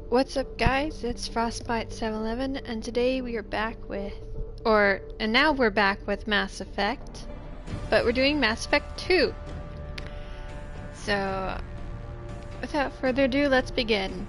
What's up, guys? It's Frostbite711, and today we are back with, and now we're back with Mass Effect, but we're doing Mass Effect 2. So, without further ado, let's begin.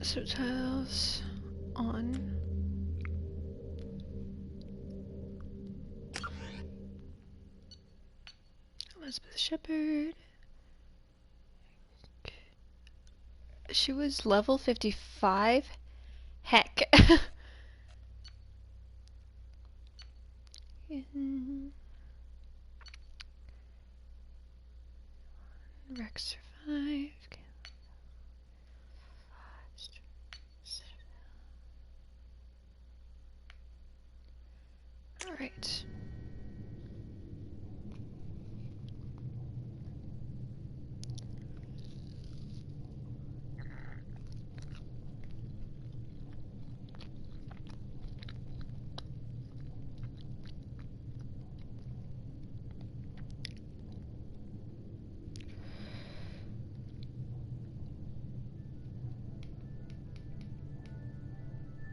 Subtitles on. Elizabeth Shepard. She was level 55? Heck. Rex survived. Alright.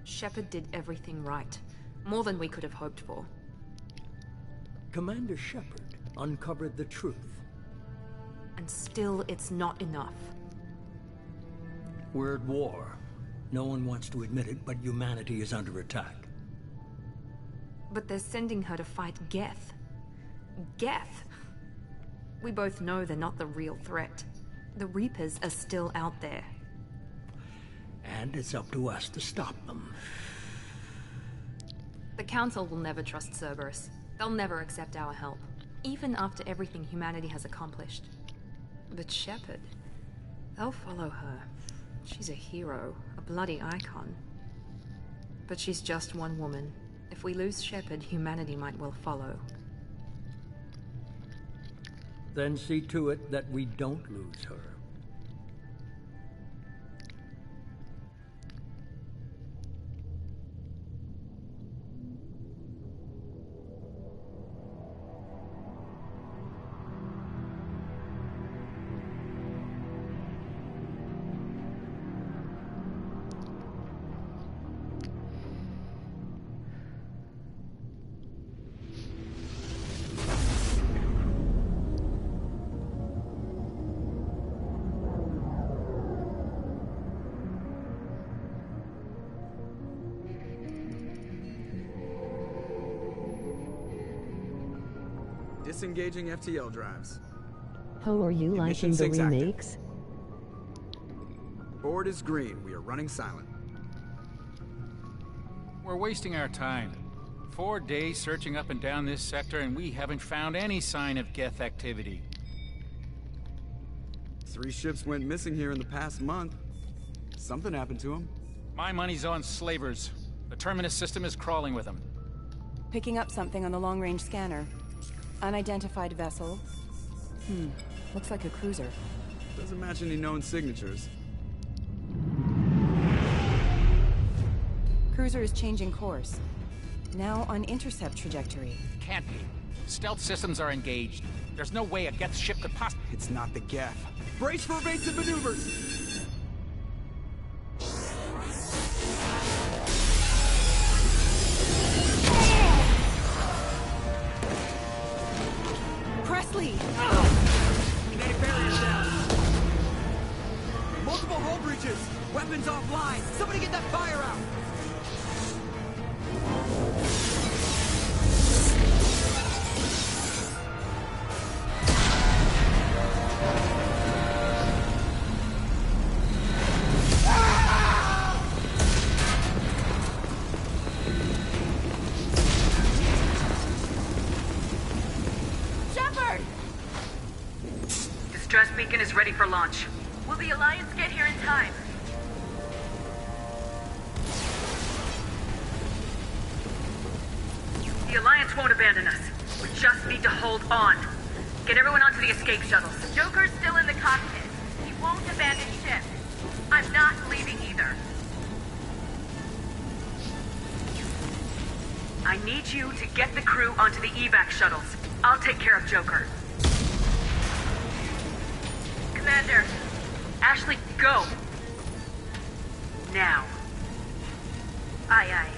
Shepard did everything right. More than we could have hoped for. Commander Shepard uncovered the truth. And still, it's not enough. We're at war. No one wants to admit it, but humanity is under attack. But they're sending her to fight Geth. Geth! We both know they're not the real threat. The Reapers are still out there. And it's up to us to stop them. The Council will never trust Cerberus. They'll never accept our help, even after everything humanity has accomplished. But Shepard, they'll follow her. She's a hero, a bloody icon. But she's just one woman. If we lose Shepard, humanity might well follow. Then see to it that we don't lose her. Disengaging FTL drives. How are you liking the Ignition syncs remakes? Board is green. We are running silent. We're wasting our time. 4 days searching up and down this sector, and we haven't found any sign of Geth activity. 3 ships went missing here in the past month. Something happened to them. My money's on slavers. The Terminus system is crawling with them. Picking up something on the long-range scanner. Unidentified vessel. Looks like a cruiser. Doesn't match any known signatures. Cruiser is changing course. Now on intercept trajectory. Can't be. Stealth systems are engaged. There's no way a Geth ship could possibly... It's not the Geth. Brace for evasive maneuvers! Presley! Kinetic barriers down. Multiple hull breaches. Weapons offline. Somebody get that fire out. Distress beacon is ready for launch. Will the Alliance get here in time? The Alliance won't abandon us. We just need to hold on. Get everyone onto the escape shuttles. Joker's still in the cockpit. He won't abandon ship. I'm not leaving either. I need you to get the crew onto the evac shuttles. I'll take care of Joker. Commander. Ashley, go! Now. Aye, aye.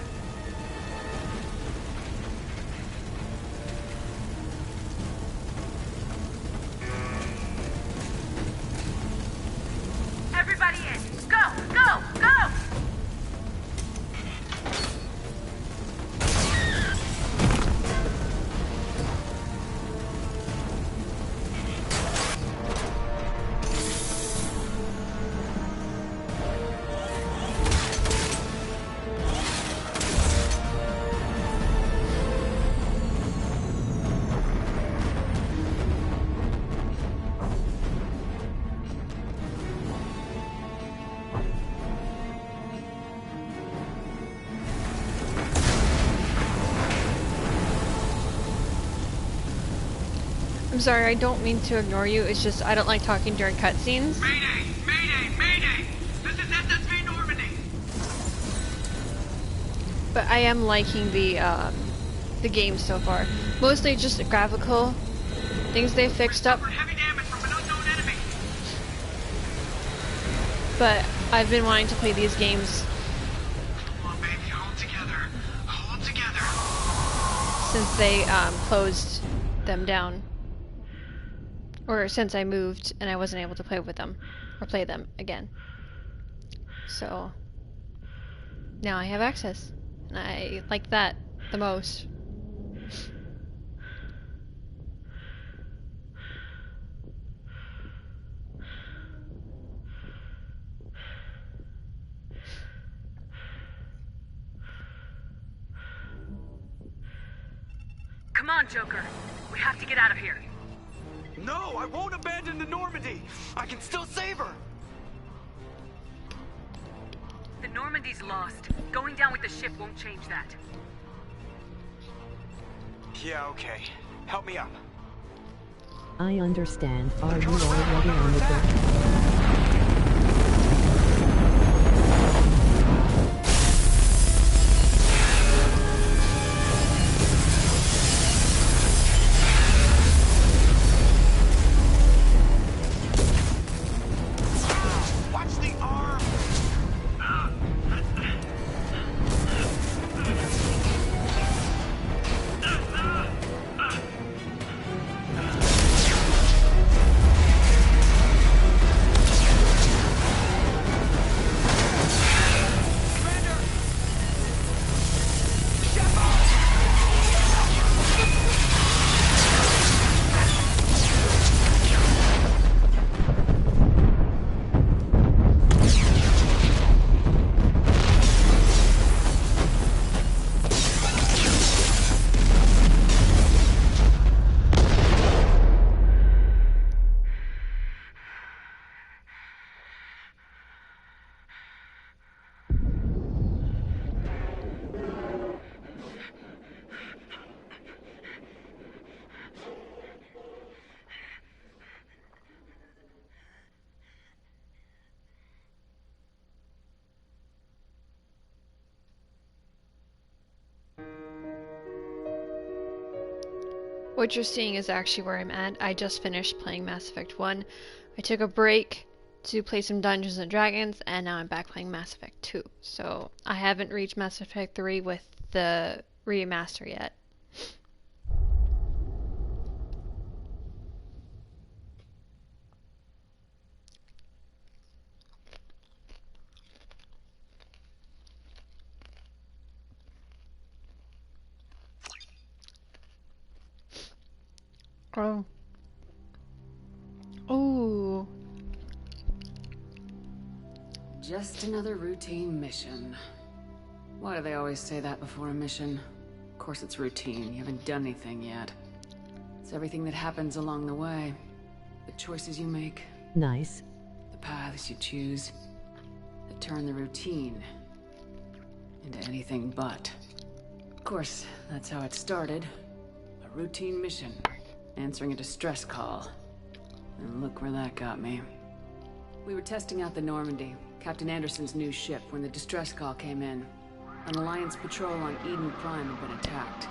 Everybody in! Go! Go! Go! I'm sorry, I don't mean to ignore you, it's just I don't like talking during cutscenes. Mayday! Mayday! Mayday! This is SSV Normandy! But I am liking the game so far. Mostly just the graphical things they fixed up. Heavy damage from an unknown enemy. But I've been wanting to play these games Come on, baby, hold together. Hold together. since they closed them down. Or since I moved and I wasn't able to play with them or play them again. So now I have access. And I like that the most. Come on, Joker. We have to get out of here. No, I won't abandon the Normandy. I can still save her. The Normandy's lost. Going down with the ship won't change that. Yeah, okay. Help me up. I understand. Are you already on the boat? What you're seeing is actually where I'm at. I just finished playing Mass Effect 1. I took a break to play some Dungeons and Dragons, and now I'm back playing Mass Effect 2. So I haven't reached Mass Effect 3 with the remaster yet. Oh. Ooh. Just another routine mission. Why do they always say that before a mission? Of course it's routine. You haven't done anything yet. It's everything that happens along the way. The choices you make. Nice. The paths you choose. That turn the routine into anything but. course, that's how it started. A routine mission, answering a distress call. And look where that got me. We were testing out the Normandy, Captain Anderson's new ship, when the distress call came in. An Alliance patrol on Eden Prime had been attacked.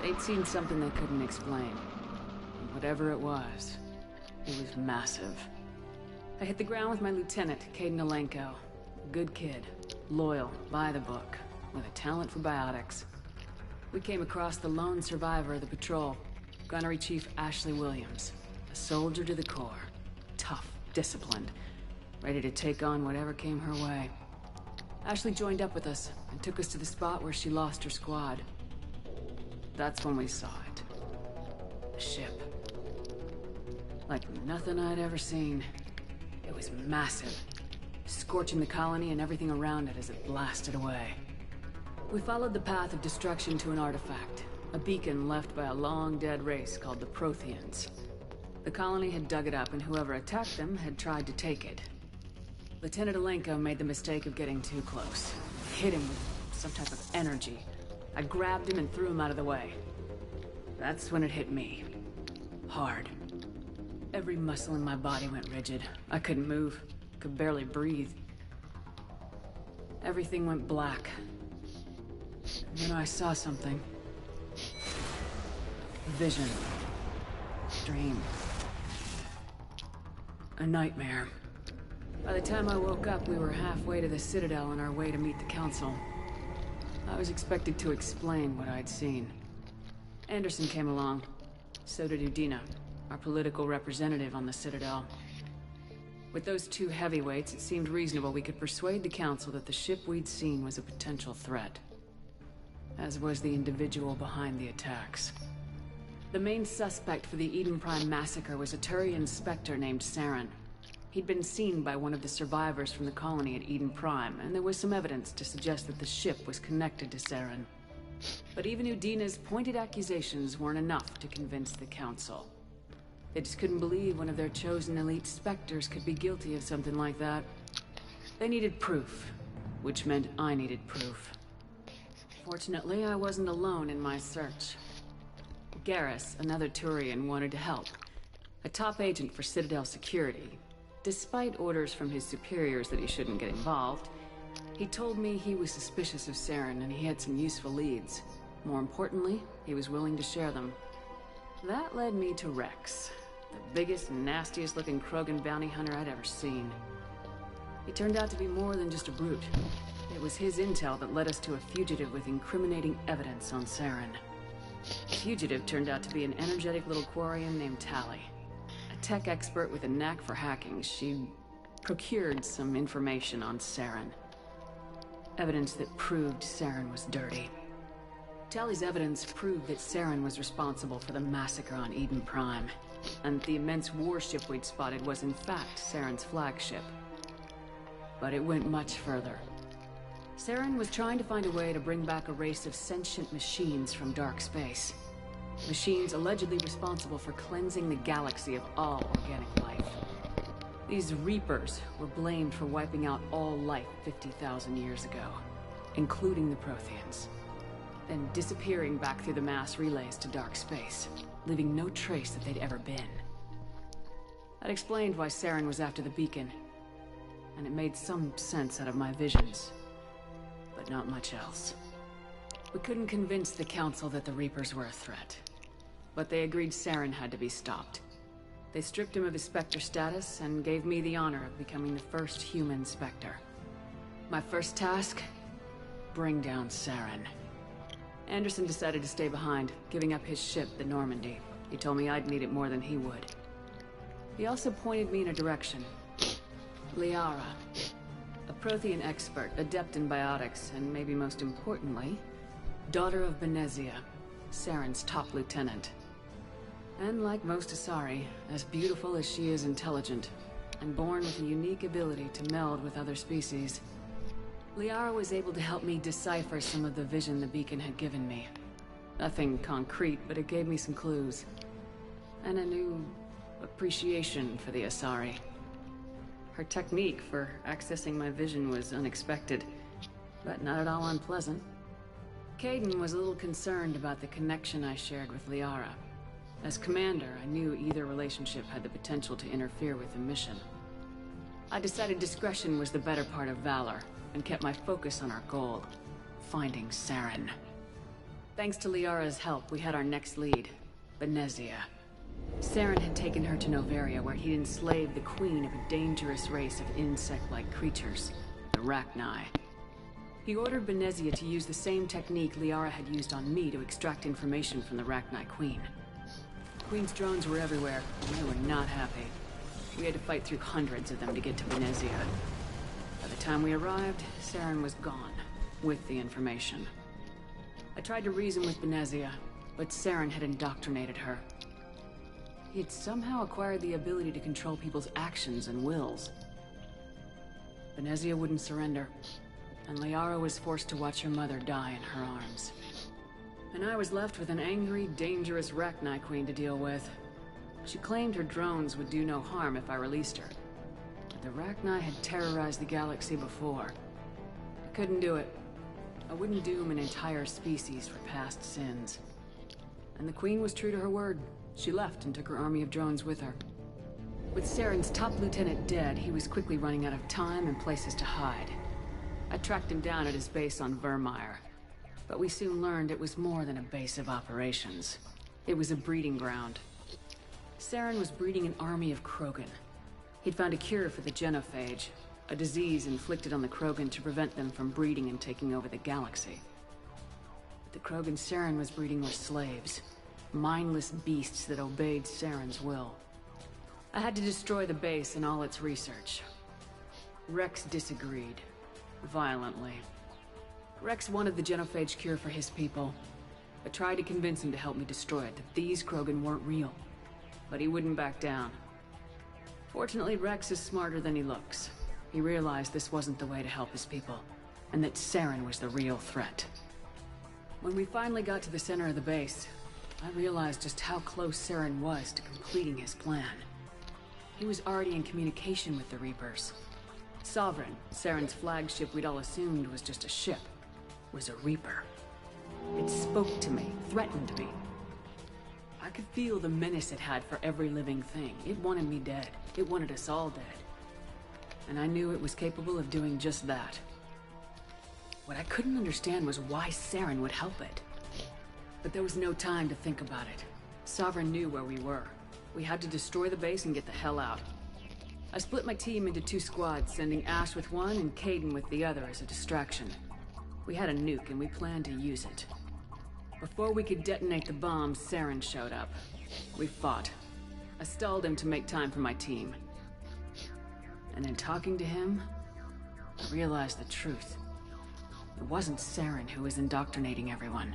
They'd seen something they couldn't explain. And whatever it was massive. I hit the ground with my lieutenant, Kaidan Alenko. A good kid, loyal, by the book, with a talent for biotics. We came across the lone survivor of the patrol, Gunnery Chief Ashley Williams. A soldier to the core. Tough, disciplined, ready to take on whatever came her way. Ashley joined up with us and took us to the spot where she lost her squad. That's when we saw it. The ship. Like nothing I'd ever seen. It was massive, scorching the colony and everything around it as it blasted away. We followed the path of destruction to an artifact, a beacon left by a long-dead race called the Protheans. The colony had dug it up, and whoever attacked them had tried to take it. Lieutenant Alenko made the mistake of getting too close. Hit him with some type of energy. I grabbed him and threw him out of the way. That's when it hit me. Hard. Every muscle in my body went rigid. I couldn't move. Could barely breathe. Everything went black. And then I saw something. A vision. Dream. A nightmare. By the time I woke up, we were halfway to the Citadel on our way to meet the Council. I was expected to explain what I'd seen. Anderson came along. So did Udina, our political representative on the Citadel. With those two heavyweights, it seemed reasonable we could persuade the Council that the ship we'd seen was a potential threat. As was the individual behind the attacks. The main suspect for the Eden Prime massacre was a Turian Spectre named Saren. He'd been seen by one of the survivors from the colony at Eden Prime, and there was some evidence to suggest that the ship was connected to Saren. But even Udina's pointed accusations weren't enough to convince the Council. They just couldn't believe one of their chosen elite Spectres could be guilty of something like that. They needed proof, which meant I needed proof. Fortunately, I wasn't alone in my search. Garrus, another Turian, wanted to help. A top agent for Citadel security. Despite orders from his superiors that he shouldn't get involved, he told me he was suspicious of Saren and he had some useful leads. More importantly, he was willing to share them. That led me to Rex, the biggest and nastiest looking Krogan bounty hunter I'd ever seen. He turned out to be more than just a brute. It was his intel that led us to a fugitive with incriminating evidence on Saren. The fugitive turned out to be an energetic little Quarian named Tali. A tech expert with a knack for hacking. She procured some information on Saren. Evidence that proved Saren was dirty. Tali's evidence proved that Saren was responsible for the massacre on Eden Prime, and the immense warship we'd spotted was in fact Saren's flagship. But it went much further. Saren was trying to find a way to bring back a race of sentient machines from dark space. Machines allegedly responsible for cleansing the galaxy of all organic life. These Reapers were blamed for wiping out all life 50,000 years ago, including the Protheans, then disappearing back through the mass relays to dark space, leaving no trace that they'd ever been. That explained why Saren was after the beacon, and it made some sense out of my visions, but not much else. We couldn't convince the Council that the Reapers were a threat, but they agreed Saren had to be stopped. They stripped him of his Spectre status and gave me the honor of becoming the first human Spectre. My first task? Bring down Saren. Anderson decided to stay behind, giving up his ship, the Normandy. He told me I'd need it more than he would. He also pointed me in a direction. Liara. A Prothean expert, adept in biotics, and maybe most importantly, daughter of Benezia, Saren's top lieutenant. And like most Asari, as beautiful as she is intelligent, and born with a unique ability to meld with other species, Liara was able to help me decipher some of the vision the beacon had given me. Nothing concrete, but it gave me some clues. And a new appreciation for the Asari. Her technique for accessing my vision was unexpected, but not at all unpleasant. Kaidan was a little concerned about the connection I shared with Liara. As commander, I knew either relationship had the potential to interfere with the mission. I decided discretion was the better part of valor, and kept my focus on our goal, finding Saren. Thanks to Liara's help, we had our next lead, Benezia. Saren had taken her to Noveria, where he'd enslaved the queen of a dangerous race of insect-like creatures, the Rachni. He ordered Benezia to use the same technique Liara had used on me to extract information from the Rachni queen. The queen's drones were everywhere, and they were not happy. We had to fight through hundreds of them to get to Benezia. By the time we arrived, Saren was gone, with the information. I tried to reason with Benezia, but Saren had indoctrinated her. He had somehow acquired the ability to control people's actions and wills. Benezia wouldn't surrender, and Liara was forced to watch her mother die in her arms. And I was left with an angry, dangerous Rachni queen to deal with. She claimed her drones would do no harm if I released her. But the Rachni had terrorized the galaxy before. I couldn't do it. I wouldn't doom an entire species for past sins. And the queen was true to her word. She left and took her army of drones with her. With Saren's top lieutenant dead, he was quickly running out of time and places to hide. I tracked him down at his base on Vermeer. But we soon learned it was more than a base of operations. It was a breeding ground. Saren was breeding an army of Krogan. He'd found a cure for the genophage, a disease inflicted on the Krogan to prevent them from breeding and taking over the galaxy. But the Krogan Saren was breeding were slaves. Mindless beasts that obeyed Saren's will. I had to destroy the base and all its research. Rex disagreed. Violently. Rex wanted the genophage cure for his people. I tried to convince him to help me destroy it, that these Krogan weren't real. But he wouldn't back down. Fortunately, Rex is smarter than he looks. He realized this wasn't the way to help his people, and that Saren was the real threat. When we finally got to the center of the base, I realized just how close Saren was to completing his plan. He was already in communication with the Reapers. Sovereign, Saren's flagship we'd all assumed was just a ship, was a Reaper. It spoke to me, threatened me. I could feel the menace it had for every living thing. It wanted me dead. It wanted us all dead. And I knew it was capable of doing just that. What I couldn't understand was why Saren would help it. But there was no time to think about it. Sovereign knew where we were. We had to destroy the base and get the hell out. I split my team into 2 squads, sending Ash with one and Kaidan with the other as a distraction. We had a nuke and we planned to use it. Before we could detonate the bomb, Saren showed up. We fought. I stalled him to make time for my team. And in talking to him, I realized the truth. It wasn't Saren who was indoctrinating everyone.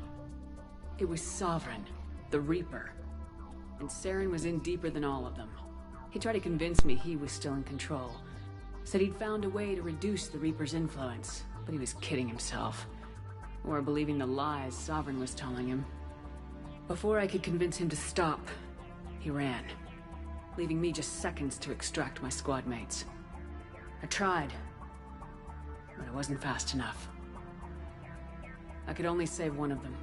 It was Sovereign, the Reaper. And Saren was in deeper than all of them. He tried to convince me he was still in control. Said he'd found a way to reduce the Reaper's influence, but he was kidding himself. Or believing the lies Sovereign was telling him. Before I could convince him to stop, he ran, leaving me just seconds to extract my squad mates. I tried, but I wasn't fast enough. I could only save one of them.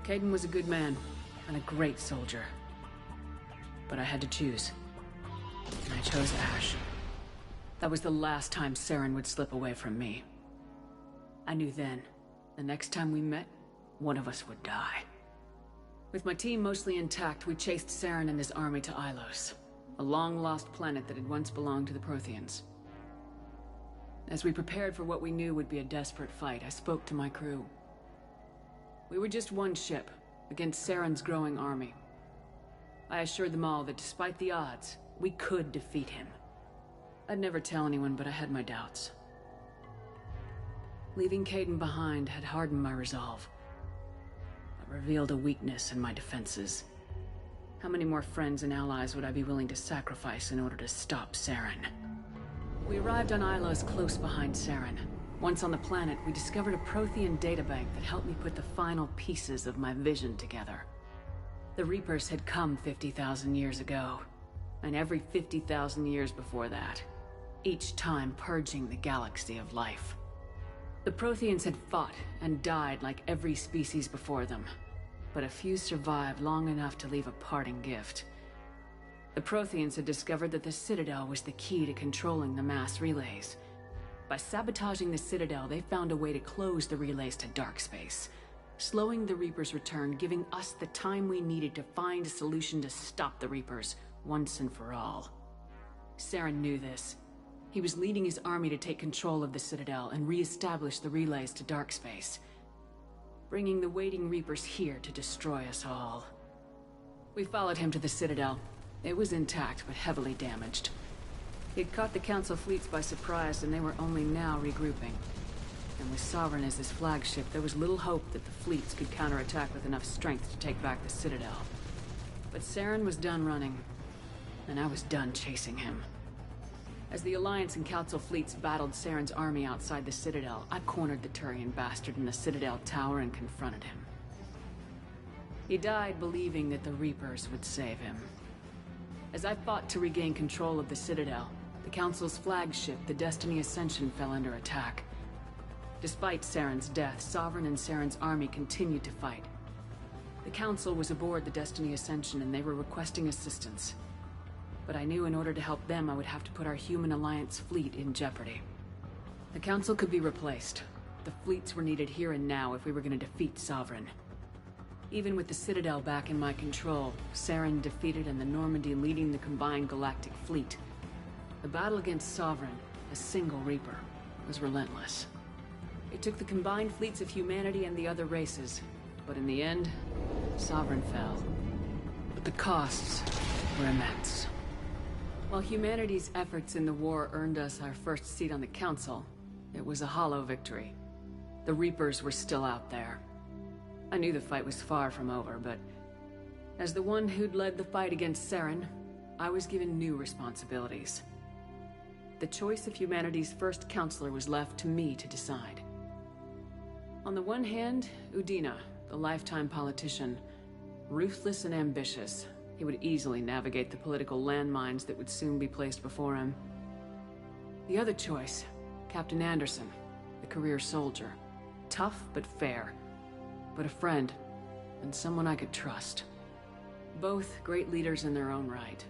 Kaidan was a good man, and a great soldier. But I had to choose. And I chose Ash. That was the last time Saren would slip away from me. I knew then, the next time we met, one of us would die. With my team mostly intact, we chased Saren and his army to Ilos, a long-lost planet that had once belonged to the Protheans. As we prepared for what we knew would be a desperate fight, I spoke to my crew. We were just one ship, against Saren's growing army. I assured them all that despite the odds, we could defeat him. I'd never tell anyone, but I had my doubts. Leaving Kaidan behind had hardened my resolve. It revealed a weakness in my defenses. How many more friends and allies would I be willing to sacrifice in order to stop Saren? We arrived on Ilos close behind Saren. Once on the planet, we discovered a Prothean databank that helped me put the final pieces of my vision together. The Reapers had come 50,000 years ago, and every 50,000 years before that, each time purging the galaxy of life. The Protheans had fought and died like every species before them, but a few survived long enough to leave a parting gift. The Protheans had discovered that the Citadel was the key to controlling the mass relays. By sabotaging the Citadel, they found a way to close the relays to Darkspace, slowing the Reapers' return, giving us the time we needed to find a solution to stop the Reapers once and for all. Saren knew this. He was leading his army to take control of the Citadel and re-establish the relays to Darkspace, bringing the waiting Reapers here to destroy us all. We followed him to the Citadel. It was intact, but heavily damaged. He'd caught the Council fleets by surprise, and they were only now regrouping. And with Sovereign as his flagship, there was little hope that the fleets could counterattack with enough strength to take back the Citadel. But Saren was done running, and I was done chasing him. As the Alliance and Council fleets battled Saren's army outside the Citadel, I cornered the Turian bastard in the Citadel tower and confronted him. He died believing that the Reapers would save him. As I fought to regain control of the Citadel, the Council's flagship, the Destiny Ascension, fell under attack. Despite Saren's death, Sovereign and Saren's army continued to fight. The Council was aboard the Destiny Ascension and they were requesting assistance. But I knew in order to help them, I would have to put our human Alliance fleet in jeopardy. The Council could be replaced. The fleets were needed here and now if we were going to defeat Sovereign. Even with the Citadel back in my control, Saren defeated and the Normandy leading the combined galactic fleet. The battle against Sovereign, a single Reaper, was relentless. It took the combined fleets of humanity and the other races, but in the end, Sovereign fell. But the costs were immense. While humanity's efforts in the war earned us our first seat on the Council, it was a hollow victory. The Reapers were still out there. I knew the fight was far from over, but as the one who'd led the fight against Saren, I was given new responsibilities. The choice of humanity's first counselor was left to me to decide. On the one hand, Udina, the lifetime politician, ruthless and ambitious. He would easily navigate the political landmines that would soon be placed before him. The other choice, Captain Anderson, the career soldier. Tough but fair, but a friend, and someone I could trust. Both great leaders in their own right.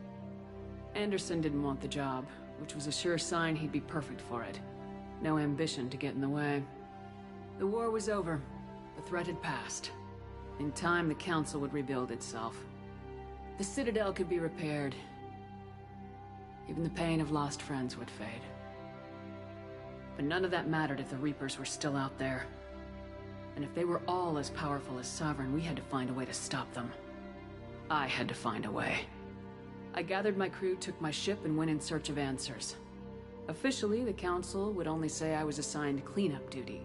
Anderson didn't want the job, which was a sure sign he'd be perfect for it. No ambition to get in the way. The war was over. The threat had passed. In time, the Council would rebuild itself. The Citadel could be repaired. Even the pain of lost friends would fade. But none of that mattered if the Reapers were still out there. And if they were all as powerful as Sovereign, we had to find a way to stop them. I had to find a way. I gathered my crew, took my ship, and went in search of answers. Officially, the Council would only say I was assigned cleanup duty,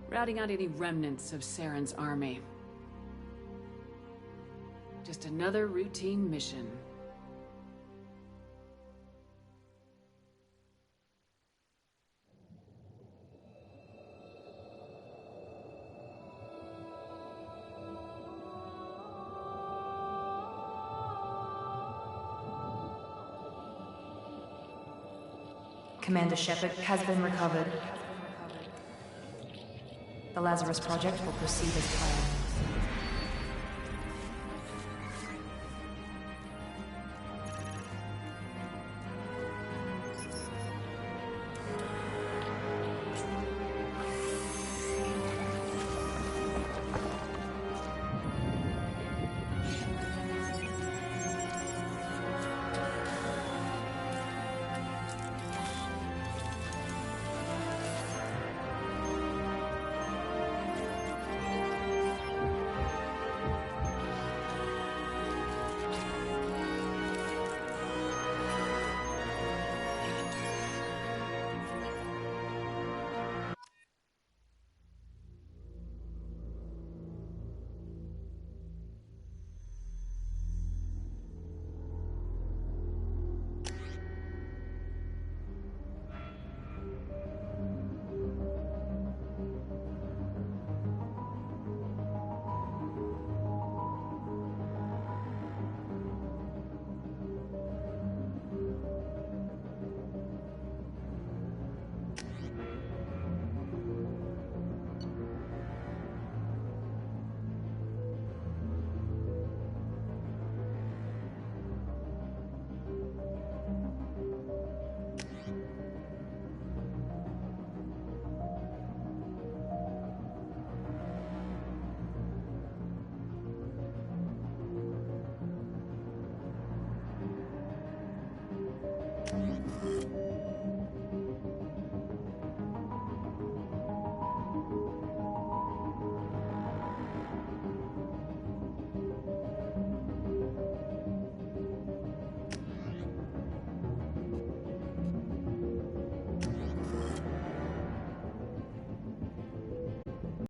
routing out any remnants of Saren's army. Just another routine mission. Commander Shepard has been recovered. The Lazarus Project will proceed as planned.